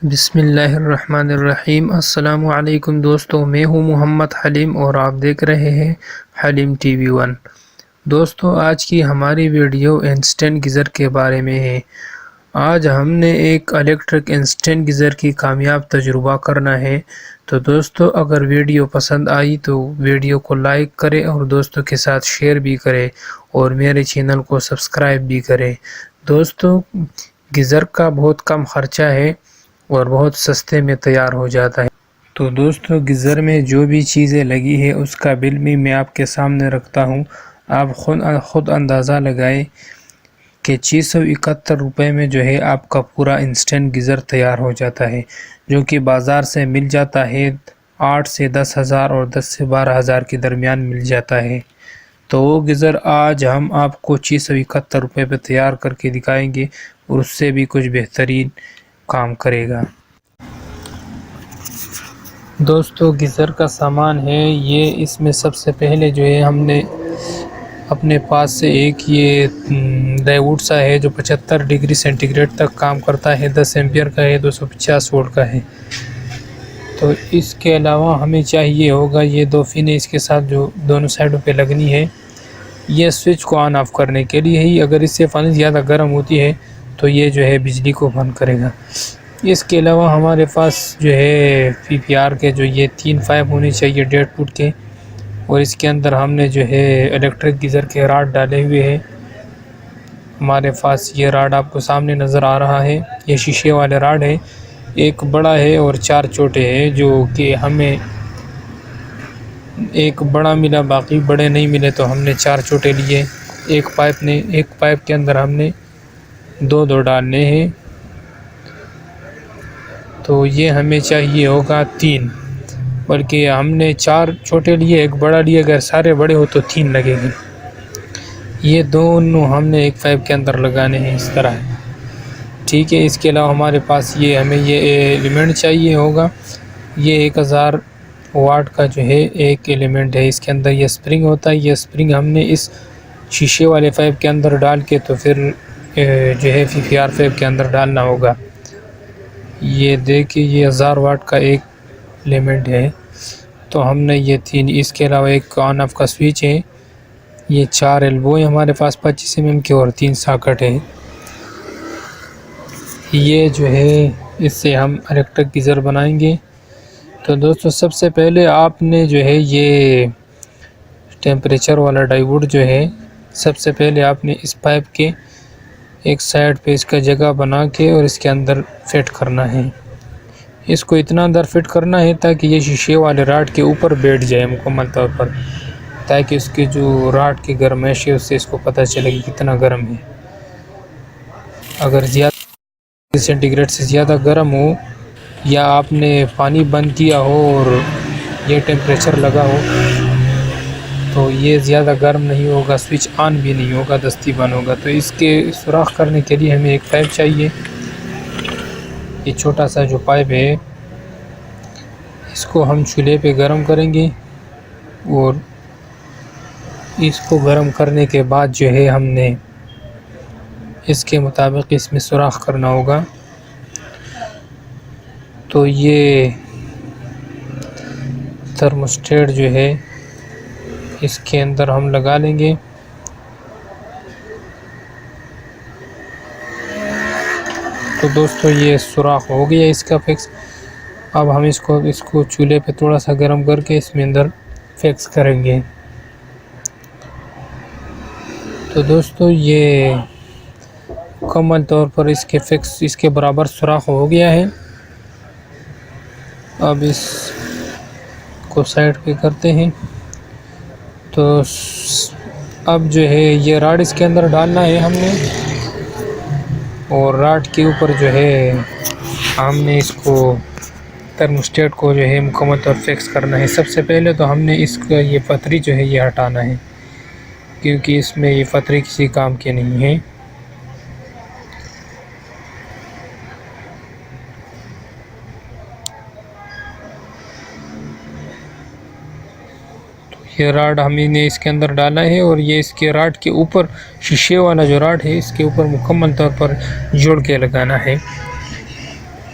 बिस्मिल्लाहिर्रहमानिर्रहीम। अस्सलामु अलैकुम दोस्तों, मैं हूं मोहम्मद हलीम और आप देख रहे हैं हलीम टीवी 1। दोस्तों, आज की हमारी वीडियो इंस्टेंट गीज़र के बारे में है। आज हमने एक इलेक्ट्रिक इंस्टेंट गीज़र की कामयाब तजुर्बा करना है। तो दोस्तों, अगर वीडियो पसंद आई तो वीडियो को लाइक करें और दोस्तों के साथ शेयर भी करें और मेरे चैनल को सब्सक्राइब भी करें। दोस्तों, गीज़र का बहुत कम ख़र्चा है और बहुत सस्ते में तैयार हो जाता है। तो दोस्तों, गीज़र में जो भी चीज़ें लगी है उसका बिल भी मैं आपके सामने रखता हूँ। आप खुद अंदाज़ा लगाएं कि 671 रुपये में जो है आपका पूरा इंस्टेंट गीज़र तैयार हो जाता है, जो कि बाज़ार से मिल जाता है 8 से 10 हज़ार और 10 से 12 हज़ार के दरमियान मिल जाता है। तो वो गीज़र आज हम आपको 671 रुपये पर तैयार करके दिखाएंगे और उससे भी कुछ बेहतरीन काम करेगा। दोस्तों, गीज़र का सामान है ये। इसमें सबसे पहले जो है हमने अपने पास से एक ये डायोड सा है जो 75 डिग्री सेंटीग्रेड तक काम करता है, 10 एम्पियर का है, 250 वोल्ट का है। तो इसके अलावा हमें चाहिए होगा ये दो पिनें इसके साथ जो दोनों साइडों पे लगनी है, ये स्विच को ऑन ऑफ करने के लिए ही। अगर इससे पानी ज़्यादा गर्म होती है तो ये जो है बिजली को बंद करेगा। इसके अलावा हमारे पास जो है पीपीआर के जो ये 3 पाइप होने चाहिए 1.5 फुट के, और इसके अंदर हमने जो है इलेक्ट्रिक गीज़र के राड डाले हुए हैं। हमारे पास ये राड आपको सामने नज़र आ रहा है, ये शीशे वाले राड है। एक बड़ा है और 4 छोटे हैं, जो कि हमें एक बड़ा मिला, बाकी बड़े नहीं मिले तो हमने 4 छोटे लिए। एक पाइप के अंदर हमने दो डालने हैं, तो ये हमें चाहिए होगा 3, बल्कि हमने 4 छोटे लिए, एक बड़ा लिए। अगर सारे बड़े हो तो 3 लगेंगे। ये दोनों हमने एक पाइप के अंदर लगाने हैं इस तरह, ठीक है। इसके अलावा हमारे पास हमें ये एलिमेंट चाहिए होगा। ये 1000 वाट का जो है एक एलिमेंट है, इसके अंदर ये स्प्रिंग होता है। ये स्प्रिंग हमने इस शीशे वाले पाइप के अंदर डाल के तो फिर जो है पीपीआर पाइप के अंदर डालना होगा। ये देखिए, ये 1000 वाट का एक एलिमेंट है, तो हमने ये 3। इसके अलावा एक ऑन ऑफ का स्विच है। ये 4 एल्बो है हमारे पास 25 mm के और 3 सॉकेट है। ये जो है इससे हम इलेक्ट्रिक गीज़र बनाएंगे। तो दोस्तों, सबसे पहले आपने जो है ये टेम्परेचर वाला डायोड जो है, सबसे पहले आपने इस पाइप के एक साइड पे इसका जगह बना के और इसके अंदर फिट करना है। इसको इतना अंदर फिट करना है ताकि ये शीशे वाले राड के ऊपर बैठ जाए मुकम्मल तौर पर, ताकि उसके जो राड की गर्माइश है उससे इसको पता चले कि कितना गर्म है। अगर ज़्यादा सेंटीग्रेड से ज़्यादा गर्म हो या आपने पानी बंद किया हो और ये टेम्परेचर लगा हो तो ये ज़्यादा गर्म नहीं होगा, स्विच ऑन भी नहीं होगा, दस्ती बंद होगा। तो इसके सुराख करने के लिए हमें एक पाइप चाहिए। ये छोटा सा जो पाइप है इसको हम चूल्हे पे गरम करेंगे और इसको गरम करने के बाद जो है हमने इसके मुताबिक इसमें सुराख करना होगा। तो ये थर्मोस्टेट जो है इसके अंदर हम लगा लेंगे। तो दोस्तों, ये सुराख हो गया इसका फिक्स। अब हम इसको चूल्हे पे थोड़ा सा गर्म करके इसमें अंदर फिक्स करेंगे। तो दोस्तों, ये मुकम्मल तौर पर इसके बराबर सुराख हो गया है। अब इसको साइड पे करते हैं। तो अब जो है ये राड इसके अंदर डालना है हमने, और राड के ऊपर जो है हमने इसको थर्मोस्टेट को जो है मुकम्मल तौर फिक्स करना है। सबसे पहले तो हमने इसका ये पतरी जो है ये हटाना है, क्योंकि इसमें ये पतरी किसी काम की नहीं है। ये राड हमने इसके अंदर डाला है और ये इसके राड के ऊपर शीशे वाला जो राड है इसके ऊपर मुकम्मल तौर पर जोड़ के लगाना है।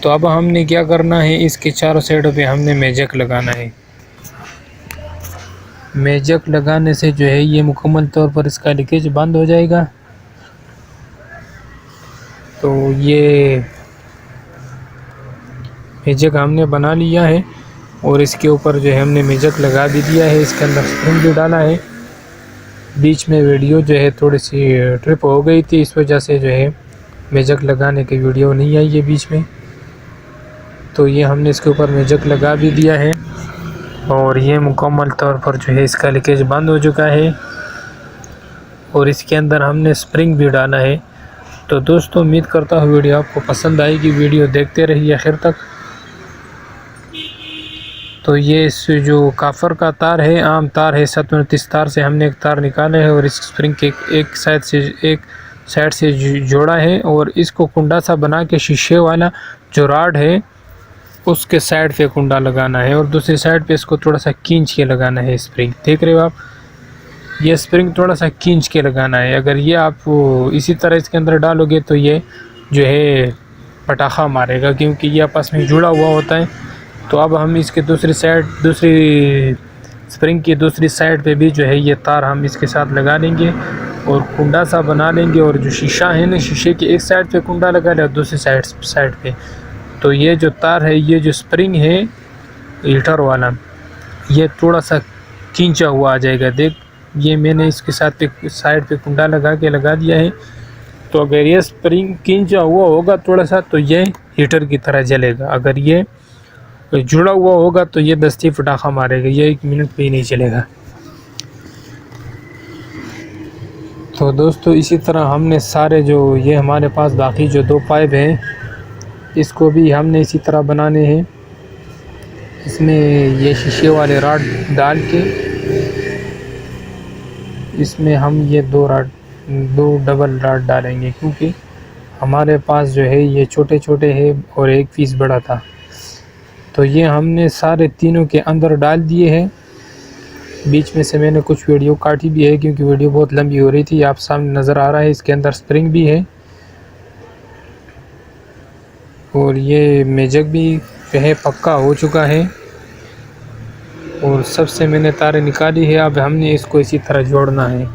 तो अब हमने क्या करना है, इसके चारों साइडों पे हमने मेजक लगाना है। मेजक लगाने से जो है ये मुकम्मल तौर पर इसका लीकेज बंद हो जाएगा। तो ये मेजक हमने बना लिया है और इसके ऊपर जो है हमने मेजक लगा भी दिया है। इसके अंदर स्प्रिंग भी डाला है। बीच में वीडियो जो है थोड़ी सी ट्रिप हो गई थी, इस वजह से जो है मेजक लगाने की वीडियो नहीं आई है बीच में। तो ये हमने इसके ऊपर मेजक लगा भी दिया है और ये मुकम्मल तौर पर जो है इसका लीकेज बंद हो चुका है और इसके अंदर हमने स्प्रिंग भी डाला है। तो दोस्तों उम्मीद करता हूँ वीडियो आपको पसंद आएगी, वीडियो देखते रहिए आखिर तक। तो ये इस जो काफ़र का तार है, आम तार है, 37 तार से हमने एक तार निकाला है और इस स्प्रिंग के एक साइड से जोड़ा है और इसको कुंडा सा बना के शीशे वाला जो राड है उसके साइड पे कुंडा लगाना है और दूसरी साइड पे इसको थोड़ा सा खींच के लगाना है। स्प्रिंग देख रहे हो आप, ये स्प्रिंग थोड़ा सा खींच के लगाना है। अगर ये आप इसी तरह इसके अंदर डालोगे तो ये जो है पटाखा मारेगा, क्योंकि ये आपस में जुड़ा हुआ होता है। तो अब हम इसके दूसरी स्प्रिंग की दूसरी साइड पे भी जो है ये तार हम इसके साथ लगा देंगे और कुंडा सा बना लेंगे। और जो शीशा है ना, शीशे की एक साइड पे कुंडा लगा ले और दूसरी साइड पे। तो ये जो तार है, ये जो स्प्रिंग है हीटर वाला, ये थोड़ा सा खींचा हुआ आ जाएगा। देख, ये मैंने इसके साथ साइड पे कुंडा लगा दिया है। तो अगर ये स्प्रिंग खींचा हुआ होगा थोड़ा सा तो ये हीटर की तरह जलेगा। अगर ये जुड़ा हुआ होगा तो ये दस्ती पटाखा मारेगा, ये 1 मिनट भी नहीं चलेगा। तो दोस्तों इसी तरह हमने सारे जो ये हमारे पास बाकी जो 2 पाइप हैं, इसको भी हमने इसी तरह बनाने हैं। इसमें ये शीशे वाले रॉड डाल के इसमें हम ये 2 डबल रॉड डालेंगे, क्योंकि हमारे पास जो है ये छोटे छोटे है और एक पीस बड़ा था। तो ये हमने सारे तीनों के अंदर डाल दिए हैं। बीच में से मैंने कुछ वीडियो काटी भी है, क्योंकि वीडियो बहुत लंबी हो रही थी। आप सामने नज़र आ रहा है इसके अंदर स्प्रिंग भी है और ये मेजक भी जो है पक्का हो चुका है और सबसे मैंने तारें निकाली है। अब हमने इसको इसी तरह जोड़ना है।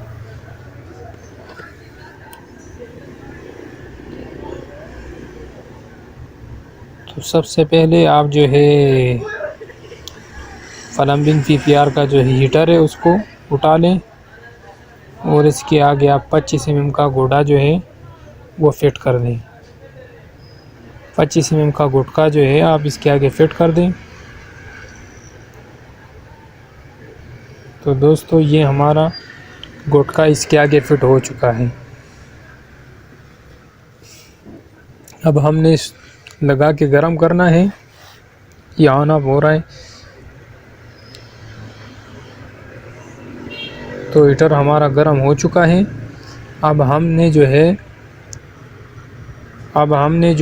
तो सबसे पहले आप जो है प्लम्बिंग पीपीआर का जो हीटर है उसको उठा लें और इसके आगे आप 25 mm का गोड़ा जो है वो फिट कर दें। 25 mm का गुटका जो है आप इसके आगे फिट कर दें। तो दोस्तों ये हमारा गुटका इसके आगे फिट हो चुका है। अब हमने लगा के गर्म करना है। ये ऑन ऑफ हो रहा है। तो हीटर हमारा गर्म हो चुका है। अब हमने जो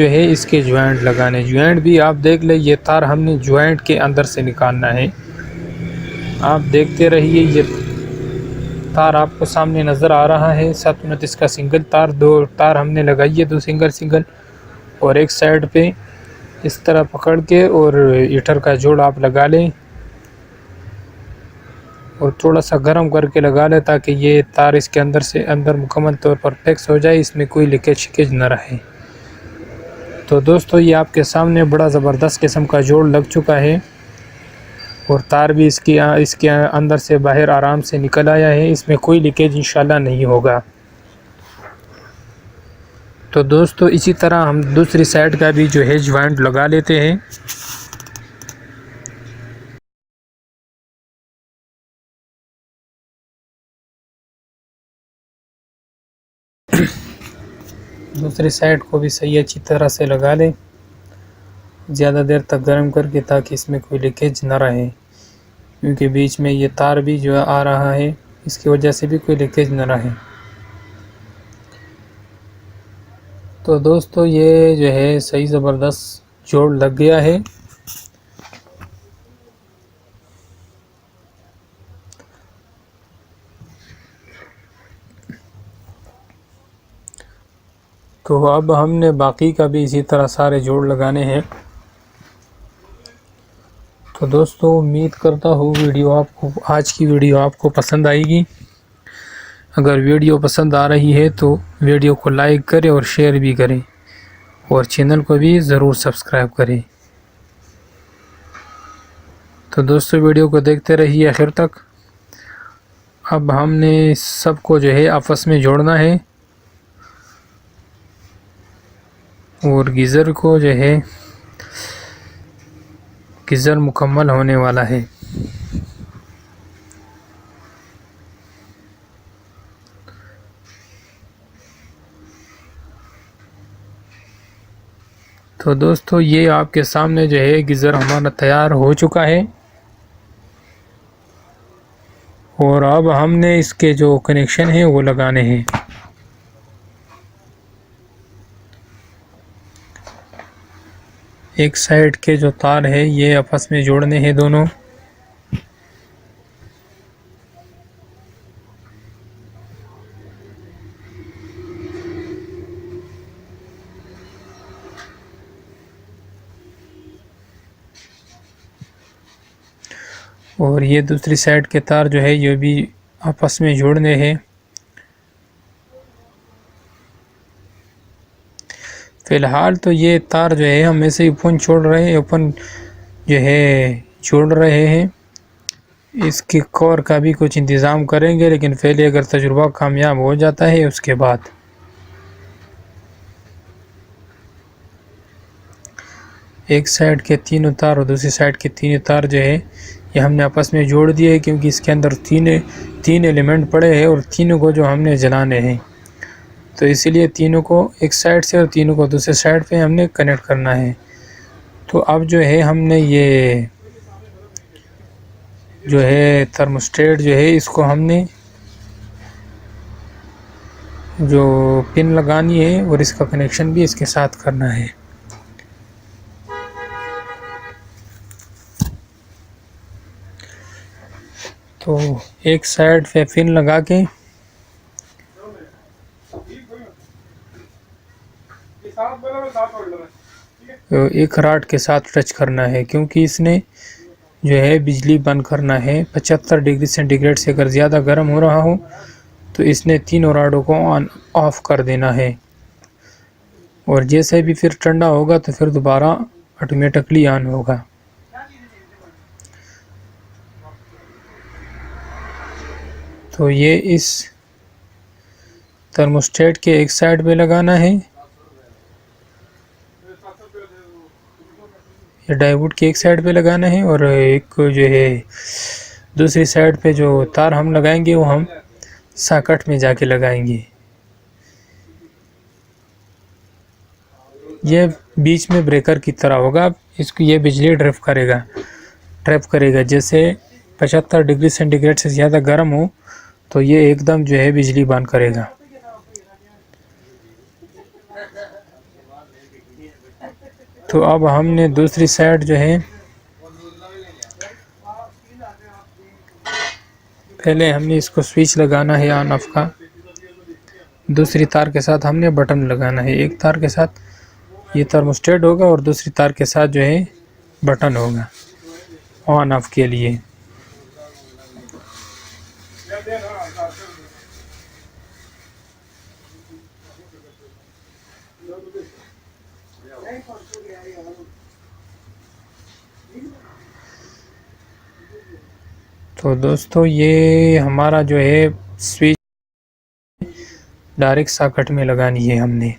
है इसके जॉइंट लगाने। जॉइंट भी आप देख ले, ये तार हमने जॉइंट के अंदर से निकालना है। आप देखते रहिए, ये तार आपको सामने नज़र आ रहा है। 729 का सिंगल तार, 2 तार हमने लगाई है, 2 सिंगल और एक साइड पे इस तरह पकड़ के और हीटर का जोड़ आप लगा लें और थोड़ा सा गर्म करके लगा लें, ताकि ये तार इसके अंदर से अंदर मुकम्मल तौर पर फिक्स हो जाए, इसमें कोई लीकेज न रहे। तो दोस्तों ये आपके सामने बड़ा ज़बरदस्त किस्म का जोड़ लग चुका है और तार भी इसके अंदर से बाहर आराम से निकल आया है। इसमें कोई लीकेज इंशाल्लाह नहीं होगा। तो दोस्तों इसी तरह हम दूसरी साइड का भी जो है जॉइंट लगा लेते हैं। दूसरी साइड को भी सही अच्छी तरह से लगा लें, ज़्यादा देर तक गर्म करके, ताकि इसमें कोई लीकेज ना रहे, क्योंकि बीच में ये तार भी जो आ रहा है इसकी वजह से भी कोई लीकेज ना रहे। तो दोस्तों ये जो है सही ज़बरदस्त जोड़ लग गया है। तो अब हमने बाकी का भी इसी तरह सारे जोड़ लगाने हैं। तो दोस्तों उम्मीद करता हूँ आज की वीडियो आपको पसंद आएगी। अगर वीडियो पसंद आ रही है तो वीडियो को लाइक करें और शेयर भी करें और चैनल को भी ज़रूर सब्सक्राइब करें। तो दोस्तों वीडियो को देखते रहिए आखिर तक। अब हमने सबको जो है आपस में जोड़ना है और गीज़र को जो है गीज़र मुकम्मल होने वाला है। तो दोस्तों ये आपके सामने जो है गीज़र हमारा तैयार हो चुका है और अब हमने इसके जो कनेक्शन है वो लगाने हैं। एक साइड के जो तार है ये आपस में जोड़ने हैं दोनों। और ये दूसरी साइड के तार जो है ये भी आपस में जोड़ने हैं। फिलहाल तो ये तार जो है हम ऐसे ही ओपन छोड़ रहे हैं, ओपन जो है जोड़ रहे हैं। इसके कोर का भी कुछ इंतज़ाम करेंगे, लेकिन पहले अगर तजुर्बा कामयाब हो जाता है उसके बाद। एक साइड के तीनों तार और दूसरी साइड के तीनों तार जो है ये हमने आपस में जोड़ दिए हैं, क्योंकि इसके अंदर तीन एलिमेंट पड़े हैं और तीनों को जो हमने जलाने हैं, तो इसीलिए तीनों को एक साइड से और तीनों को दूसरे साइड पे हमने कनेक्ट करना है। तो अब जो है हमने ये जो है थर्मोस्टेट जो है इसको हमने जो पिन लगानी है और इसका कनेक्शन भी इसके साथ करना है। तो एक साइड पे पिन लगा के तो एक रॉड के साथ टच करना है, क्योंकि इसने जो है बिजली बंद करना है। 75 डिग्री सेंटीग्रेड से अगर ज़्यादा गर्म हो रहा हो तो इसने तीनों रॉडों को ऑन ऑफ कर देना है, और जैसे भी फिर ठंडा होगा तो फिर दोबारा ऑटोमेटिकली ऑन होगा। तो ये इस थर्मोस्टेट के एक साइड पे लगाना है, ये डायोड के एक साइड पे लगाना है, और एक जो है दूसरी साइड पे जो तार हम लगाएंगे वो हम सॉकेट में जाके लगाएंगे। ये बीच में ब्रेकर की तरह होगा, इसको ये बिजली ट्रैप करेगा। जैसे 75 डिग्री सेंटीग्रेड से ज़्यादा गर्म हो तो ये एकदम जो है बिजली बंद करेगा। तो अब हमने दूसरी साइड जो है पहले हमने इसको स्विच लगाना है ऑन ऑफ का, दूसरी तार के साथ हमने बटन लगाना है। एक तार के साथ ये थर्मोस्टेट होगा और दूसरी तार के साथ जो है बटन होगा ऑन ऑफ के लिए। तो दोस्तों ये हमारा जो है स्विच डायरेक्ट सॉकेट में लगानी है हमने।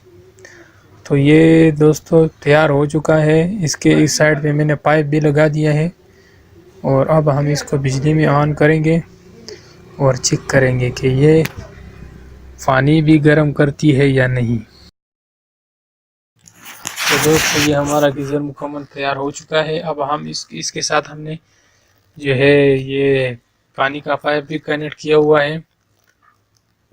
तो ये दोस्तों तैयार हो चुका है। इसके इस साइड पे मैंने पाइप भी लगा दिया है, और अब हम इसको बिजली में ऑन करेंगे और चेक करेंगे कि ये पानी भी गर्म करती है या नहीं। तो दोस्तों ये हमारा गीज़र मुकम्मल तैयार हो चुका है। अब हम इसके साथ हमने जो है ये पानी का पाइप भी कनेक्ट किया हुआ है,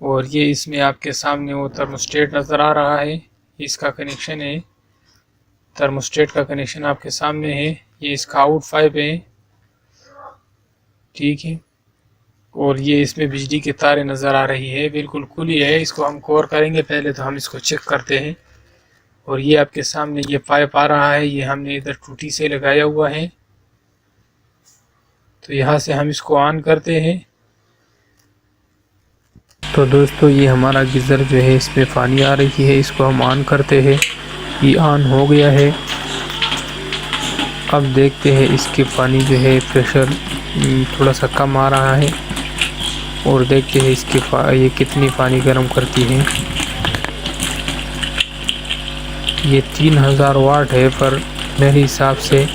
और ये इसमें आपके सामने वो थर्मोस्टेट नज़र आ रहा है, इसका कनेक्शन है। थर्मोस्टेट का कनेक्शन आपके सामने है, ये इसका आउट पाइप है, ठीक है। और ये इसमें बिजली की तारें नज़र आ रही है, बिल्कुल खुली है। इसको हम कोर करेंगे, पहले तो हम इसको चेक करते हैं। और ये आपके सामने ये पाइप आ रहा है, ये हमने इधर टूटी से लगाया हुआ है। तो यहाँ से हम इसको ऑन करते हैं। तो दोस्तों ये हमारा गीज़र जो है इसमें पानी आ रही है, इसको हम ऑन करते हैं। ये ऑन हो गया है। अब देखते हैं इसके पानी जो है प्रेशर थोड़ा सा कम आ रहा है और देखते हैं इसके ये कितनी पानी गर्म करती है। ये 3000 वाट है, पर मेरे हिसाब से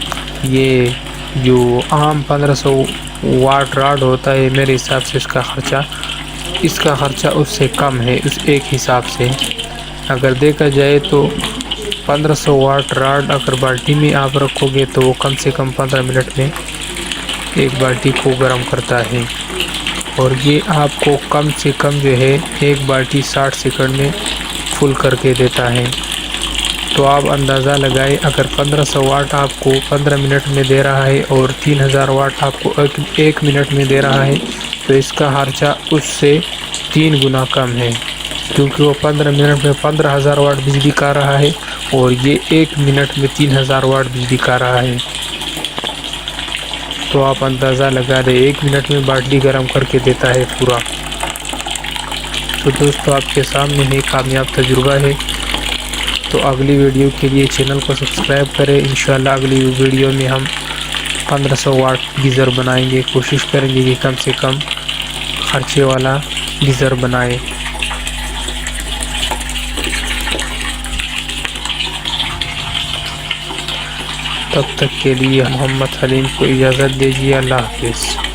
ये जो आम 1500 वाट रॉड होता है, मेरे हिसाब से इसका ख़र्चा उससे कम है। उस एक हिसाब से अगर देखा जाए तो 1500 वाट रॉड अगर बाल्टी में आप रखोगे तो वो कम से कम 15 मिनट में एक बाल्टी को गर्म करता है। और ये आपको कम से कम जो है एक बाल्टी 60 सेकंड में फुल करके देता है। तो आप अंदाज़ा लगाएं, अगर 1500 वाट आपको 15 मिनट में दे रहा है और 3000 वाट आपको एक मिनट में दे रहा है, तो इसका खर्चा उससे 3 गुना कम है, क्योंकि वो 15 मिनट में 15000 वाट बिजली का रहा है और ये 1 मिनट में 3000 वाट बिजली का रहा है। तो आप अंदाज़ा लगा दें, 1 मिनट में बाल्टी गर्म करके देता है पूरा। तो दोस्तों आपके सामने ही कामयाब तजुर्बा है। तो अगली वीडियो के लिए चैनल को सब्सक्राइब करें। इंशाल्लाह अगली वीडियो में हम 1500 वाट गीज़र बनाएंगे। कोशिश करेंगे कि कम से कम खर्चे वाला गीज़र बनाएं। तब तक के लिए मोहम्मद हलीम को इजाज़त दीजिए। अल्लाह हाफ़िज़।